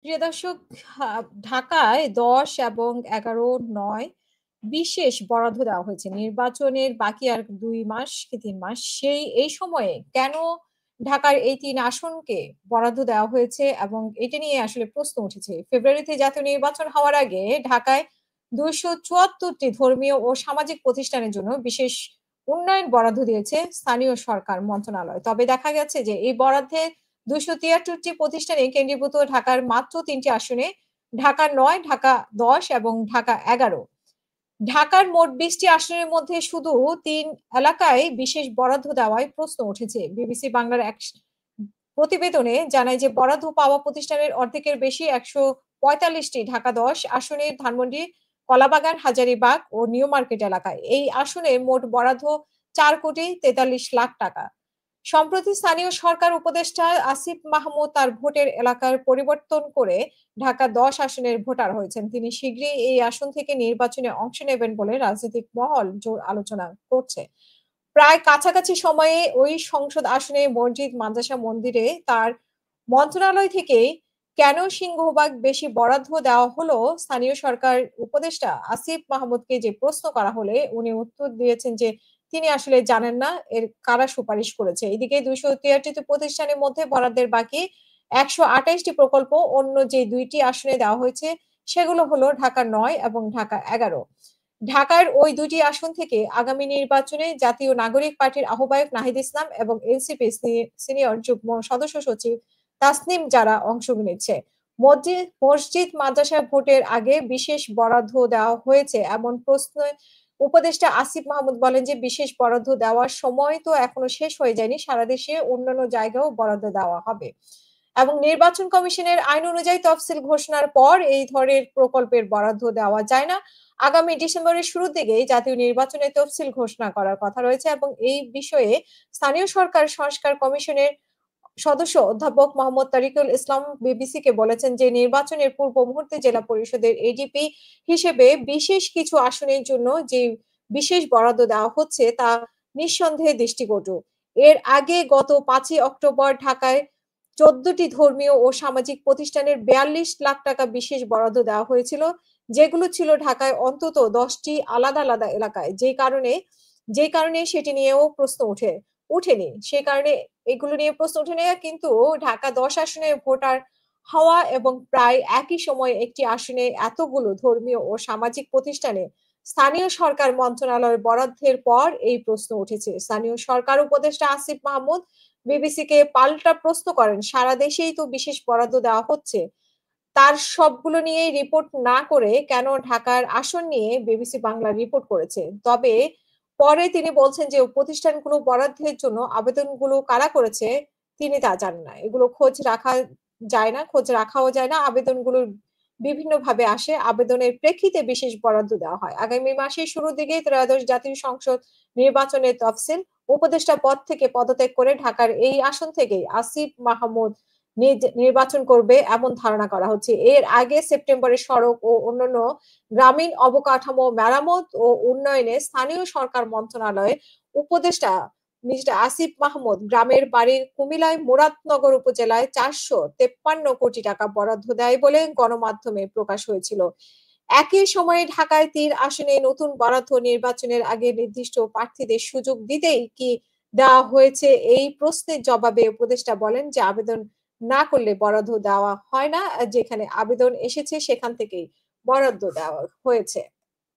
প্রিয় দর্শক, ঢাকায় ১০ এবং ১১-৯ বিশেষ বরাদ্দ দেওয়া হয়েছে। নির্বাচনের বাকি আর ২ মাস কি ৩ মাস। এই সময়ে কেন ঢাকার এই ৩ আসনকে বরাদ্দ দেওয়া হয়েছে এবং এটা নিয়ে আসলে প্রশ্ন উঠেছে। ফেব্রুয়ারিতে জাতীয় নির্বাচন হওয়ার আগে ঢাকায় ২৭৪ টি ধর্মীয় ও সামাজিক প্রতিষ্ঠানের জন্য বিশেষ উন্নয়ন বরাদ্দ দিয়েছে স্থানীয় সরকার মন্ত্রণালয়। তবে দেখা গেছে যে এই বরাদ্দে ২৭৩ টি প্রতিষ্ঠানে কেন্দ্রীভূত ঢাকার মাত্র ৩ টি আসনে ঢাকা ৯, ঢাকা ১০ এবং ঢাকা ১১। ঢাকার মোট ২০ টি আসনের মধ্যে শুধু ৩ এলাকায় বিশেষ বরাদ্দ দেওয়ায় প্রশ্ন উঠেছে। বিবিসি বাংলার এক প্রতিবেদনে জানায় যে বরাদ্দ পাওয়া প্রতিষ্ঠানের অর্ধেকের বেশি ১৪৫টি ঢাকা ১০ আসনের ধানমন্ডি, কলাবাগান, হাজারীবাগ ও নিউ মার্কেট এলাকায়। এই আসনে মোট বরাদ্দ ৪,৪৩,০০,০০০ টাকা। সম্প্রতি স্থানীয় সরকার উপদেষ্টা আসিফ মাহমুদ তার ভোটের এলাকার পরিবর্তন করে ঢাকা ১০ আসনের ভোটার হয়েছেন। তিনি শিগগিরই এই আসন থেকে নির্বাচনে অংশ নেবেন বলে রাজনৈতিক মহল জোর আলোচনা করছে। প্রায় কাছাকাছি সময়ে ওই সংসদ আসনে মসজিদ, মাদ্রাসা, মন্দিরে তার মন্ত্রণালয় থেকেই কেন সিংহভাগ বেশি বরাদ্দ দেওয়া হলো? স্থানীয় সরকার উপদেষ্টা আসিফ মাহমুদকে যে প্রশ্ন করা হলে উনি উত্তর দিয়েছেন যে তিনি আসলে জানেন না এর কারা সুপারিশ করেছে। এদিকে ২৮৩ টি প্রতিষ্ঠানের মধ্যে বরাদ্দের বাকি ১২৮ টি প্রকল্প অন্য যে ২ টি আসনে দেওয়া হয়েছে সেগুলো হলো ঢাকা ৯ এবং ঢাকা ১১। ঢাকার ওই ২ টি আসন থেকে আগামী নির্বাচনে জাতীয় নাগরিক পার্টির আহ্বায়ক নাহিদ ইসলাম এবং এনসিপি সিনিয়র যুগ্ম সদস্য সচিব তাসনিম জারা অংশ নিচ্ছে। মসজিদ মাদ্রাসা ভোটের আগে বিশেষ বরাদ্দ দেওয়া হয়েছে এমন প্রশ্নে উপদেষ্টা আসিফ মাহমুদ বলেন যে বিশেষ বরাদ্দ দেওয়ার সময় তো এখনো শেষ হয়ে যায়নি। সারা দেশে অন্যান্য জায়গায়ও বরাদ্দ দেওয়া হবে। এবং নির্বাচন কমিশনের আইন অনুযায়ী তফসিল ঘোষণার পর এই ধরনের প্রকল্পের বরাদ্দ দেওয়া যায় না। আগামী ডিসেম্বরের শুরুর দিকেই জাতীয় নির্বাচনের তফসিল ঘোষণা করার কথা রয়েছে এবং এই বিষয়ে স্থানীয় সরকার সংস্কার কমিশনের সদস্য অধ্যাপক মোহাম্মদ তারিকুল ইসলাম বিবিসিকে বলেছেন যে নির্বাচনের পূর্ব মুহূর্তে জেলা পরিষদের এডিপি হিসেবে বিশেষ কিছু আসনের জন্য যে বিশেষ বরাদ্দ দেওয়া হচ্ছে তা নিঃসন্দেহে দৃষ্টিকটু। এর আগে গত ৫ই অক্টোবর ঢাকায় ১৪টি ধর্মীয় ও সামাজিক প্রতিষ্ঠানের ৪২ লাখ টাকা বিশেষ বরাদ্দ দেওয়া হয়েছিল, যেগুলো ছিল ঢাকায় অন্তত ১০টি আলাদা আলাদা এলাকায়। যে কারণে সেটি নিয়েও প্রশ্ন ওঠেনি। সে কারণে এগুলো নিয়ে প্রশ্ন ওঠেনি, কিন্তু ঢাকা ১০ আসনের ভোটার হওয়া এবং প্রায় একই সময়ে একটি আসনে এতগুলো ধর্মীয় ও সামাজিক প্রতিষ্ঠানে স্থানীয় সরকার মন্ত্রণালয়ের বরাদ্দের পর এই প্রশ্ন উঠেছে। স্থানীয় সরকার উপদেষ্টা আসিফ মাহমুদ বিবিসিকে পাল্টা প্রশ্ন করেন, সারা দেশেই তো বিশেষ বরাদ্দ দেওয়া হচ্ছে। তার সবগুলো নিয়েই রিপোর্ট না করে কেন ঢাকার আসন নিয়ে বিবিসি বাংলা রিপোর্ট করেছে। তবে পরে তিনি বলছেন যে প্রতিষ্ঠানগুলো বরাদ্দের জন্য আবেদনগুলো কারা করেছে তিনি তা জানেন না। এগুলো খোঁজ রাখাও যায় না। আবেদনগুলো বিভিন্নভাবে আসে। আবেদনের প্রেক্ষিতে বিশেষ বরাদ্দ দেওয়া হয়। আগামী মাসের শুরুর দিকে ত্রয়োদশ জাতীয় সংসদ নির্বাচনের তফসিল। উপদেষ্টা পদ থেকে পদত্যাগ করে ঢাকার এই আসন থেকেই আসিফ মাহমুদ নির্বাচন করবে এমন ধারণা করা হচ্ছে। এর আগে সেপ্টেম্বরে সড়ক ও অন্যান্য গ্রামীণ অবকাঠামো মেরামত ও উন্নয়নে স্থানীয় সরকার মন্ত্রণালয়ের উপদেষ্টা মিস্টার আসিফ মাহমুদ গ্রামের বাড়ি কুমিল্লায় মুরাদনগর উপজেলায় ৪৫৩ কোটি টাকা বরাদ্দ দেয় বলে গণমাধ্যমে প্রকাশ হয়েছিল। একই সময়ে ঢাকায় ৩ আসনে নতুন বরাদ্দ নির্বাচনের আগে নির্দিষ্ট প্রার্থীদের সুযোগ দিতেই কি দেওয়া হয়েছে এই প্রশ্নের জবাবে উপদেষ্টা বলেন যে আবেদন না করলে বরাদ্দ দেওয়া হয় না। যেখানে আবেদন এসেছে সেখান থেকেই বরাদ্দ দেওয়া হয়েছে।